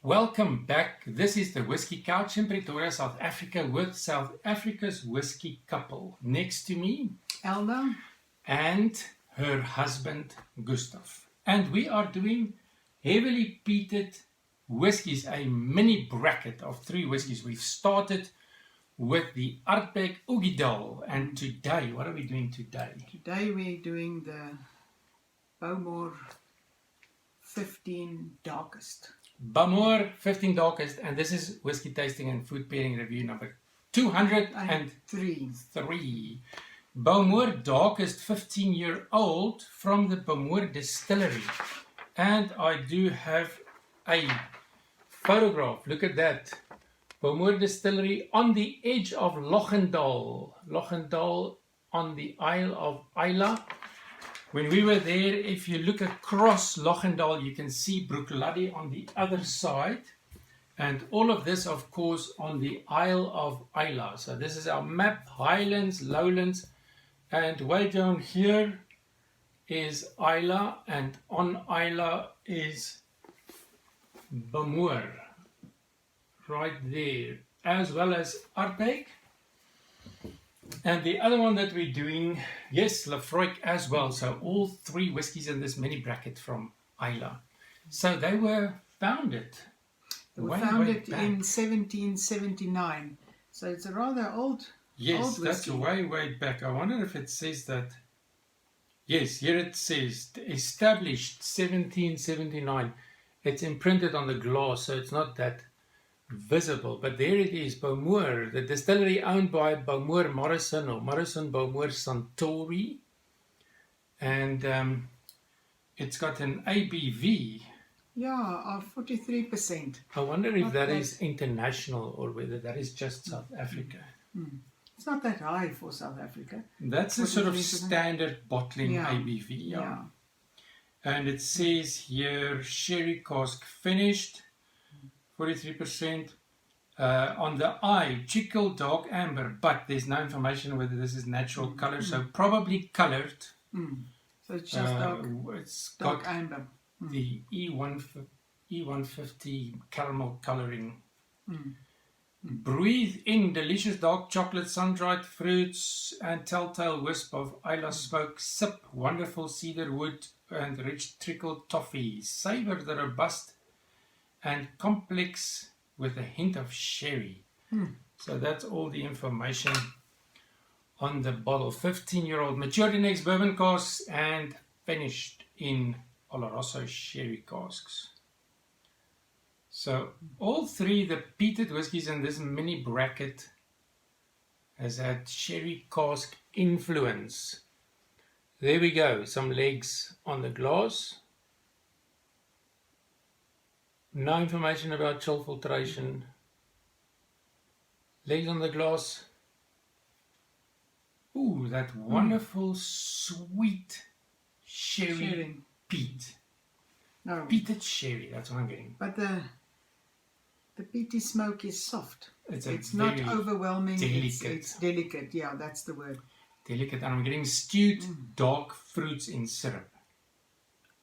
Welcome back. This is the Whisky Couch in Pretoria, South Africa, with South Africa's whisky couple. Next to me, Elna and her husband, Gustav. And we are doing heavily peated whiskies, a mini bracket of 3 whiskies. We've started with the Artbeck Oegidal. And today, what are we doing today? Today we're doing the Bowmore 15 Darkest. Bowmore 15 Darkest, and this is Whiskey Tasting and Food Pairing Review number 203. Bowmore Darkest, 15-year-old from the Bowmore Distillery. And I do have a photograph. Look at that. Bowmore Distillery on the edge of Loch on the Isle of Islay. When we were there, if you look across Loch you can see Brookladdy on the other side. And all of this, of course, on the Isle of Islay. So this is our map, highlands, lowlands. And way down here is Islay. And on Islay is Bowmore. Right there. As well as Artbeck. And the other one that we're doing, yes, Lafroig as well. So all 3 whiskies in this mini bracket from Islay. So they were founded. They were founded in 1779. So it's a rather old Yes, old that's whiskey. way back. I wonder if it says that. Yes, here it says established 1779. It's imprinted on the glass, so it's not that visible, but there it is, Bowmore, the distillery owned by Bowmore Morrison or Morrison Bowmore Suntory, and it's got an ABV. Yeah, of 43%. I wonder if Not that bad. is international or whether that is just South Africa. It's not that high for South Africa. That's a sort of 43%. standard bottling Yeah. ABV. Yeah. And it says here sherry cask finished, 43%. On the eye, chicle dark amber, but there's no information whether this is natural color, so probably colored. So it's just It's dark got amber. the E150 caramel coloring. Breathe in delicious dark chocolate, sun-dried fruits, and telltale wisp of Islay smoke. Sip wonderful cedar wood and rich trickled toffee. Savor the robust and complex with a hint of sherry. So that's all the information on the bottle. 15-year-old, matured in ex-Bourbon casks and finished in Oloroso sherry casks. So all 3, the peated whiskies in this mini bracket has had sherry cask influence. There we go, some legs on the glass. No information about chill filtration. Legs on the glass. Ooh, that wonderful sweet sherry peat. No, Peated sherry, that's what I'm getting. but the peaty smoke is soft. It's not very overwhelming. delicate. It's delicate. Yeah, that's the word. Delicate, and I'm getting stewed dark fruits in syrup.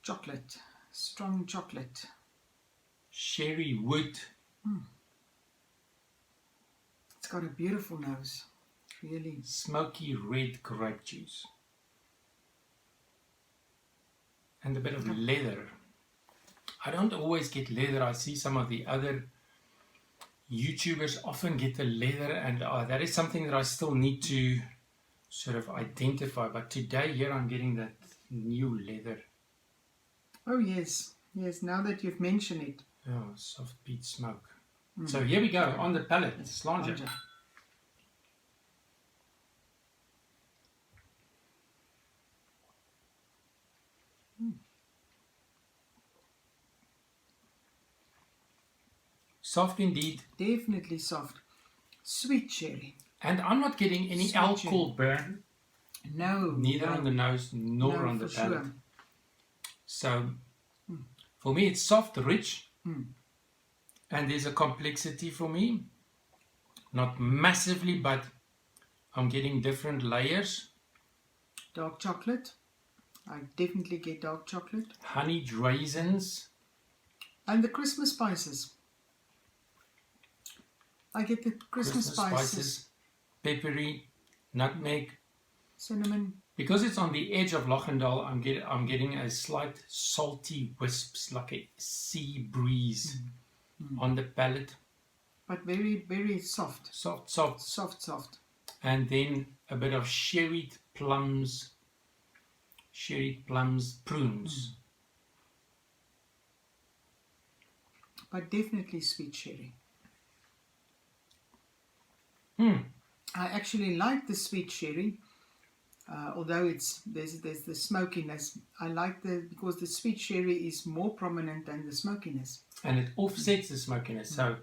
Chocolate, strong chocolate. Sherry wood. It's got a beautiful nose, really. Smoky red grape juice. And a bit of leather. I don't always get leather. I see some of the other YouTubers often get the leather, and that is something that I still need to sort of identify. But today here I'm getting that new leather. Oh yes, yes. Now that you've mentioned it, Oh, soft peat smoke. So here we go on the palate. Slanger. Roger. Soft indeed. Definitely soft, sweet sherry. And I'm not getting any Sweet alcohol burn. No, Neither no, on the nose nor no, on the for palate. sure. So for me it's soft, rich, and there's a complexity for me. Not massively, but I'm getting different layers. Dark chocolate. I definitely get dark chocolate. Honeyed raisins. And the Christmas spices. I get the Christmas spices. Peppery, nutmeg. Cinnamon. Because it's on the edge of Loch, I'm getting a slight salty wisps, like a sea breeze on the palate. But very, very soft. Soft. And then a bit of sherried plums, prunes. But definitely sweet sherry. I actually like the sweet sherry. Although there's the smokiness, I like because the sweet sherry is more prominent than the smokiness. And it offsets the smokiness. So,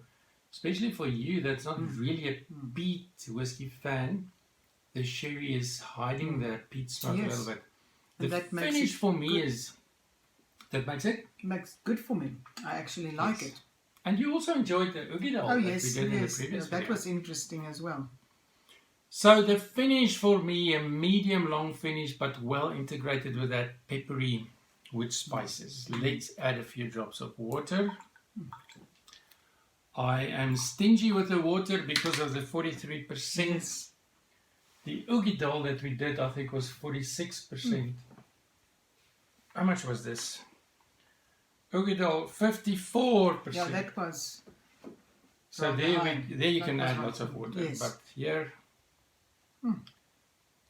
especially for you that's not really a peat whiskey fan, the sherry is hiding the peat smoke a little bit. The finish for me that makes it? Makes good for me. I actually like it. And you also enjoyed the Ugidal that we did in the previous video. That was interesting as well. So the finish for me, a medium long finish, but well integrated with that peppery wood spices. Let's add a few drops of water. I am stingy with the water because of the 43%. Yes. The Ugidal that we did, I think, was 46%. How much was this? Ugidal, 54%. Yeah, that was. So there you can add lots of water. Yes. But here,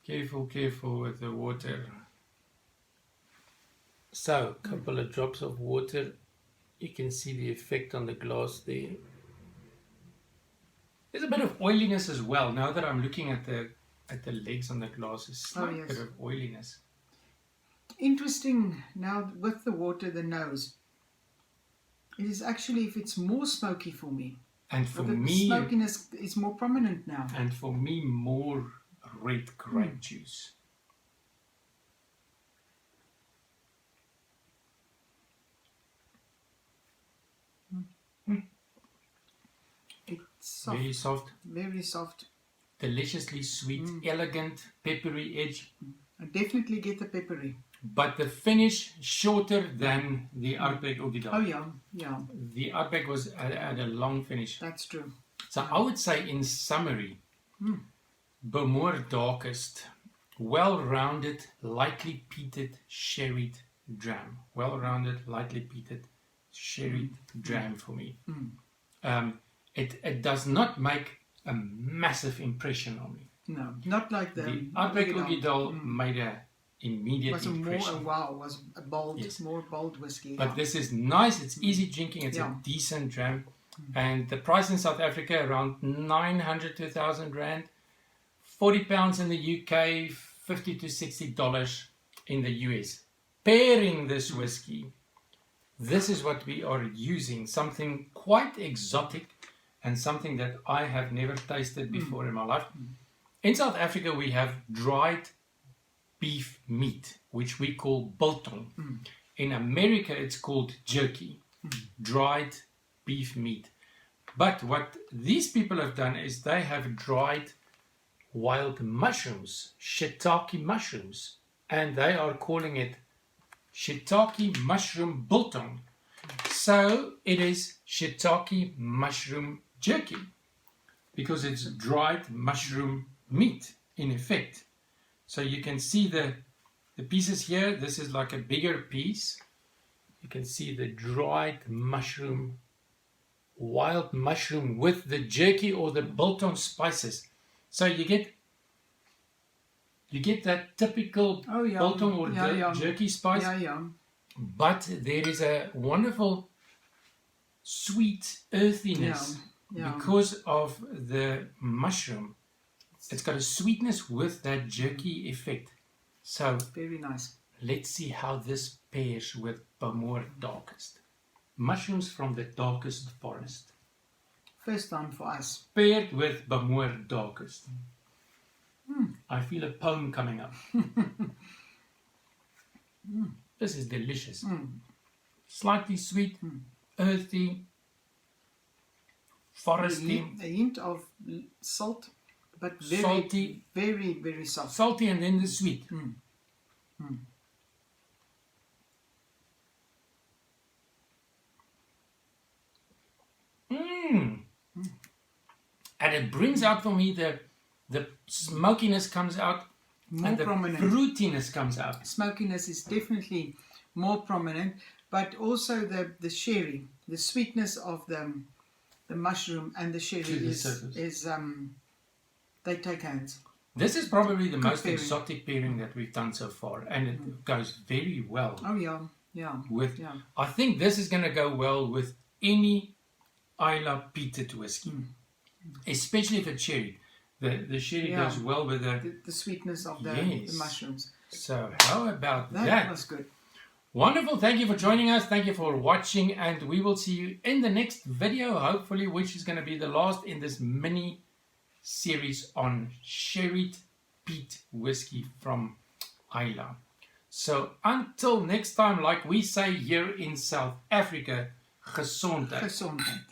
careful with the water. So, a couple of drops of water. You can see the effect on the glass there. There's a bit of oiliness as well. Now that I'm looking at the legs on the glass, a slight bit of oiliness. Interesting. Now with the water, the nose. It is actually, if it's more smoky for me. And for me, the smokiness is more prominent now. And for me, more red grape juice. It's soft. Very soft. Very soft. Deliciously sweet, elegant, peppery edge. I definitely get the peppery. But the finish shorter than the Ardbeg Ugidal. Oh yeah. The Ardbeg was at a long finish. That's true. So I would say, in summary, Bowmore darkest, well-rounded, lightly peated, sherried dram. Well-rounded, lightly peated, sherried dram for me. It does not make a massive impression on me. No, not like the Ardbeg Ugidal made a immediate impression. Was a bold, more bold whiskey. But this is nice. It's easy drinking. It's a decent dram. And the price in South Africa around 900 to 1,000 rand, £40 in the UK, $50 to $60 in the US. Pairing this whiskey, this is what we are using. Something quite exotic and something that I have never tasted before in my life. In South Africa, we have dried beef meat, which we call biltong. In America, it's called jerky, dried beef meat. But what these people have done is they have dried wild mushrooms, shiitake mushrooms, and they are calling it shiitake mushroom biltong. So it is shiitake mushroom jerky because it's dried mushroom meat in effect. So you can see the pieces here. This is like a bigger piece. You can see the dried mushroom, wild mushroom with the jerky or the biltong spices. So you get that typical biltong or jerky spice. But there is a wonderful sweet earthiness because of the mushroom. It's got a sweetness with that jerky effect. So very nice. Let's see how this pairs with Bowmore darkest. Mushrooms from the darkest forest. First time for us. Paired with Bowmore darkest. I feel a poem coming up. This is delicious. Slightly sweet, earthy, foresty. A hint of salt, but very salty, very, very soft. Salty and then the sweet. And it brings out for me the smokiness comes out, More and the prominent. fruitiness comes out. Smokiness is definitely more prominent, but also the sherry, the sweetness of the mushroom and the sherry To the surface. is they take hands. This is probably the Good most pairing. exotic pairing that we've done so far, and it goes very well Oh yeah, yeah. with. Yeah. I think this is going to go well with any Islay peated whiskey, especially if it's sherry. The sherry Yeah. goes well with the. The sweetness of the Yes. mushrooms. So how about That that? was good. Wonderful. Thank you for joining us. Thank you for watching, and we will see you in the next video, hopefully, which is going to be the last in this mini series on sherried peat whiskey from Islay. So until next time, like we say here in South Africa, gesondheid. Gezondheid.